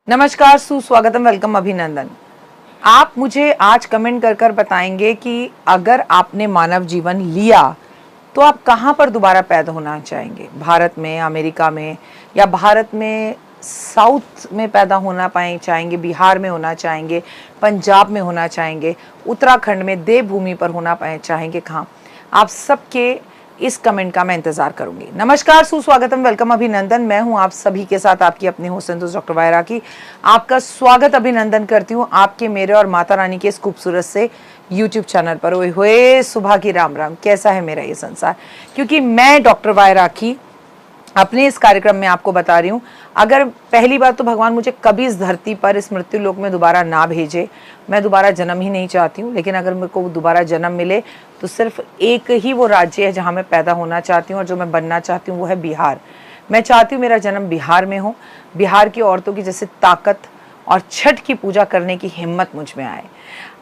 नमस्कार, सुस्वागतम, वेलकम, अभिनंदन। आप मुझे आज कमेंट कर कर बताएंगे कि अगर आपने मानव जीवन लिया तो आप कहाँ पर दोबारा पैदा होना चाहेंगे? भारत में, अमेरिका में, या भारत में साउथ में पैदा होना पाए चाहेंगे, बिहार में होना चाहेंगे, पंजाब में होना चाहेंगे, उत्तराखंड में देवभूमि पर होना पाए चाहेंगे, कहाँ? आप सबके इस कमेंट का मैं इंतजार करूंगी। नमस्कार, सुस्वागतम, वेलकम, अभिनंदन। मैं हूं आप सभी के साथ आपकी अपनी होस्ट संतोष डॉक्टर वायरा की आपका स्वागत अभिनंदन करती हूं आपके, मेरे और माता रानी के इस खूबसूरत से यूट्यूब चैनल पर। ओए होए, सुबह की राम राम। कैसा है मेरा ये संसार? क्योंकि मैं डॉक्टर वायरा की अपने इस कार्यक्रम में आपको बता रही हूँ, अगर पहली बात तो भगवान मुझे कभी इस धरती पर, इस मृत्यु लोक में दोबारा ना भेजे। मैं दोबारा जन्म ही नहीं चाहती हूँ, लेकिन अगर मेरे को दोबारा जन्म मिले तो सिर्फ एक ही वो राज्य है जहाँ मैं पैदा होना चाहती हूँ, और जो मैं बनना चाहती हूँ वो है बिहार। मैं चाहती हूँ मेरा जन्म बिहार में हो, बिहार की औरतों की जैसे ताकत और छठ की पूजा करने की हिम्मत मुझ में आए।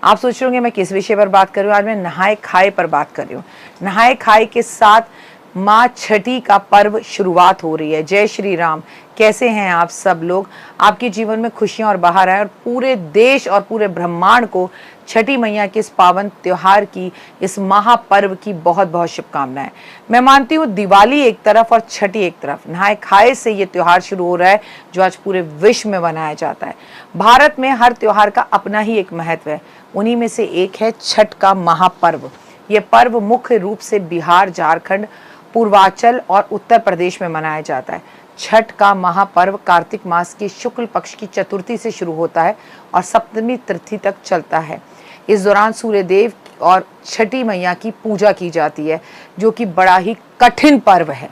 आप सोच रहे होंगे मैं किस विषय पर बात कर रही हूँ? आज मैं नहाए खाए पर बात कर रही हूँ। नहाए खाए के साथ माँ छठी का पर्व शुरुआत हो रही है। जय श्री राम। कैसे हैं आप सब लोग? आपके जीवन में खुशियां और बहार आए, और पूरे देश और पूरे ब्रह्मांड को छठी मैया के इस पावन त्योहार की, इस महापर्व की बहुत बहुत शुभकामनाएं। मैं मानती हूँ दिवाली एक तरफ और छठी एक तरफ, नहाए खाए से ये त्योहार शुरू हो रहा है जो आज पूरे विश्व में मनाया जाता है। भारत में हर त्योहार का अपना ही एक महत्व है, उन्हीं में से एक है छठ का महापर्व। ये पर्व मुख्य रूप से बिहार, झारखंड, पूर्वांचल और उत्तर प्रदेश में मनाया जाता है। छठ का महापर्व कार्तिक मास की शुक्ल पक्ष की चतुर्थी से शुरू होता है और सप्तमी तिथि तक चलता है। इस दौरान सूर्य देव और छठी मैया की पूजा की जाती है, जो कि बड़ा ही कठिन पर्व है।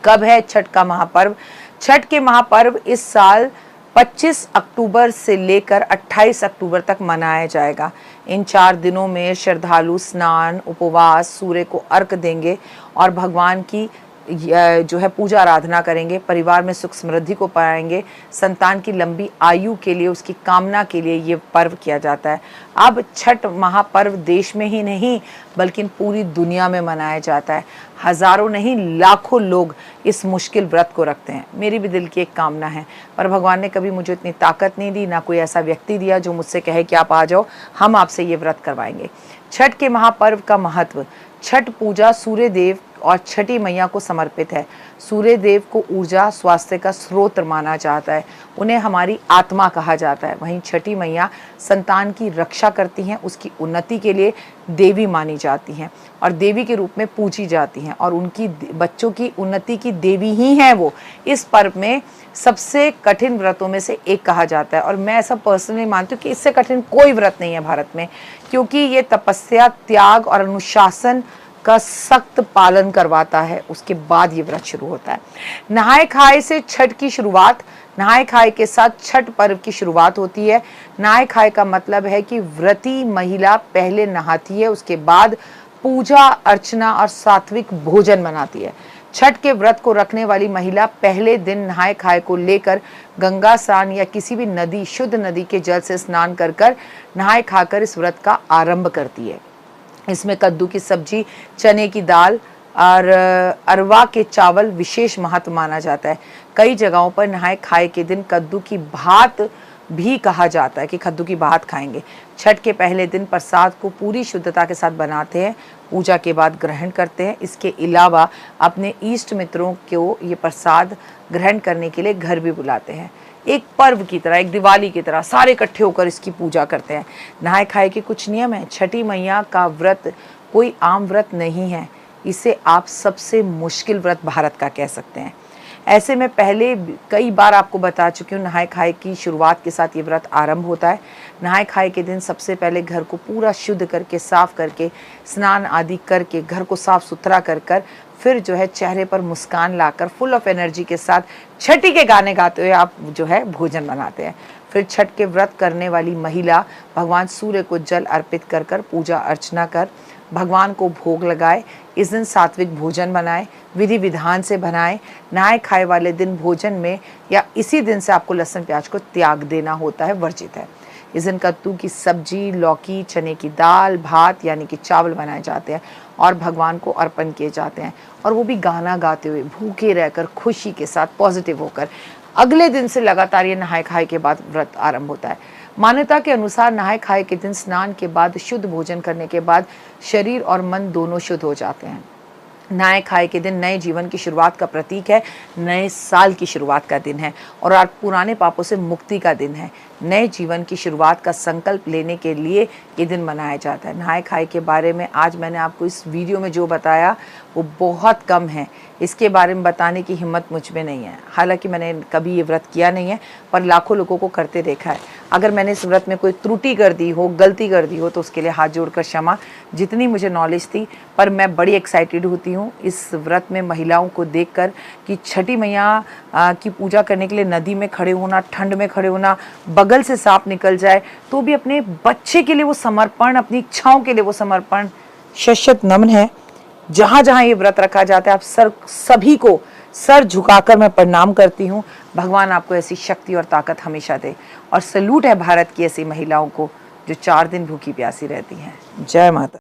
कब है छठ का महापर्व? छठ के महापर्व इस साल 25 अक्टूबर से लेकर 28 अक्टूबर तक मनाया जाएगा। इन 4 दिनों में श्रद्धालु स्नान, उपवास, सूर्य को अर्घ देंगे और भगवान की जो है पूजा आराधना करेंगे। परिवार में सुख समृद्धि को पाएंगे, संतान की लंबी आयु के लिए, उसकी कामना के लिए ये पर्व किया जाता है। अब छठ महापर्व देश में ही नहीं बल्कि पूरी दुनिया में मनाया जाता है। हजारों नहीं, लाखों लोग इस मुश्किल व्रत को रखते हैं। मेरी भी दिल की एक कामना है, पर भगवान ने कभी मुझे इतनी ताकत नहीं दी, ना कोई ऐसा व्यक्ति दिया जो मुझसे कहे कि आप आ जाओ, हम आपसे ये व्रत करवाएंगे। छठ के महापर्व का महत्व। छठ पूजा सूर्य देव और छठी मैया को समर्पित है। सूर्य देव को ऊर्जा, स्वास्थ्य का स्रोत माना जाता है, उन्हें हमारी आत्मा कहा जाता है। वहीं छठी मैया संतान की रक्षा करती हैं, उसकी उन्नति के लिए देवी मानी जाती हैं और देवी के रूप में पूजी जाती हैं, और उनकी बच्चों की उन्नति की देवी ही हैं वो। इस पर्व में सबसे कठिन व्रतों में से एक कहा जाता है, और मैं ऐसा पर्सनली मानती हूँ कि इससे कठिन कोई व्रत नहीं है भारत में, क्योंकि ये तपस्या, त्याग और अनुशासन का सख्त पालन करवाता है। उसके बाद ये व्रत शुरू होता है। नहाए खाए से छठ की शुरुआत, नहाए खाए के साथ छठ पर्व की शुरुआत होती है। नहाए खाए का मतलब है कि व्रती महिला पहले नहाती है, उसके बाद पूजा अर्चना और सात्विक भोजन बनाती है। छठ के व्रत को रखने वाली महिला पहले दिन नहाए खाए को लेकर गंगा स्नान या किसी भी नदी, शुद्ध नदी के जल से स्नान कर कर नहाए खाकर इस व्रत का आरंभ करती है। इसमें कद्दू की सब्जी, चने की दाल और अरवा के चावल विशेष महत्व माना जाता है। कई जगहों पर नहाए खाए के दिन कद्दू की भात भी कहा जाता है कि कद्दू की भात खाएंगे। छठ के पहले दिन प्रसाद को पूरी शुद्धता के साथ बनाते हैं, पूजा के बाद ग्रहण करते हैं। इसके अलावा अपने इष्ट मित्रों को ये प्रसाद ग्रहण करने के लिए घर भी बुलाते हैं। एक पर्व की तरह, एक दिवाली की तरह सारे इकट्ठे होकर इसकी पूजा करते हैं। नहाए खाए के कुछ नियम हैं। छठी मैया का व्रत कोई आम व्रत नहीं है, इसे आप सबसे मुश्किल व्रत भारत का कह सकते हैं। ऐसे में पहले कई बार आपको बता चुकी हूँ, नहाए खाए की शुरुआत के साथ ये व्रत आरंभ होता है। नहाए खाए के दिन सबसे पहले घर को पूरा शुद्ध करके, साफ करके, स्नान आदि करके, घर को साफ सुथरा कर कर फिर जो है चेहरे पर मुस्कान लाकर फुल ऑफ एनर्जी के साथ छठी के गाने गाते हुए आप जो है भोजन बनाते हैं। फिर छठ के व्रत करने वाली महिला भगवान सूर्य को जल अर्पित कर कर पूजा अर्चना कर भगवान को भोग लगाए। इस दिन सात्विक भोजन बनाए, विधि विधान से बनाए। नहाए खाए वाले दिन भोजन में या इसी दिन से आपको लहसुन प्याज को त्याग देना होता है, वर्जित है। इस दिन कद्दू की सब्जी, लौकी, चने की दाल, भात यानी कि चावल बनाए जाते हैं और भगवान को अर्पण किए जाते हैं, और वो भी गाना गाते हुए, भूखे रहकर, खुशी के साथ, पॉजिटिव होकर। अगले दिन से लगातार ये नहाए खाए के बाद व्रत आरंभ होता है। मान्यता के अनुसार नहाए खाए के दिन स्नान के बाद शुद्ध भोजन करने के बाद शरीर और मन दोनों शुद्ध हो जाते हैं। नहाए खाए के दिन नए जीवन की शुरुआत का प्रतीक है, नए साल की शुरुआत का दिन है और आज पुराने पापों से मुक्ति का दिन है। नए जीवन की शुरुआत का संकल्प लेने के लिए ये दिन मनाया जाता है। नहाए खाए के बारे में आज मैंने आपको इस वीडियो में जो बताया वो बहुत कम है, इसके बारे में बताने की हिम्मत मुझ में नहीं है। हालांकि मैंने कभी ये व्रत किया नहीं है, पर लाखों लोगों को करते देखा है। अगर मैंने इस व्रत में कोई त्रुटि कर दी हो, गलती कर दी हो, तो उसके लिए हाथ जोड़कर क्षमा। जितनी मुझे नॉलेज थी, पर मैं बड़ी एक्साइटेड होती हूँ इस व्रत में महिलाओं को देखकर कि छठी मैया की पूजा करने के लिए नदी में खड़े होना, ठंड में खड़े होना, बगल से सांप निकल जाए तो भी अपने बच्चे के लिए वो समर्पण, अपनी इच्छाओं के लिए वो समर्पण शत नमन है। जहां जहां ये व्रत रखा जाता है, आप सभी को सर झुकाकर मैं प्रणाम करती हूँ। भगवान आपको ऐसी शक्ति और ताकत हमेशा दे और सैल्यूट है भारत की ऐसी महिलाओं को जो 4 दिन भूखी प्यासी रहती हैं। जय माता।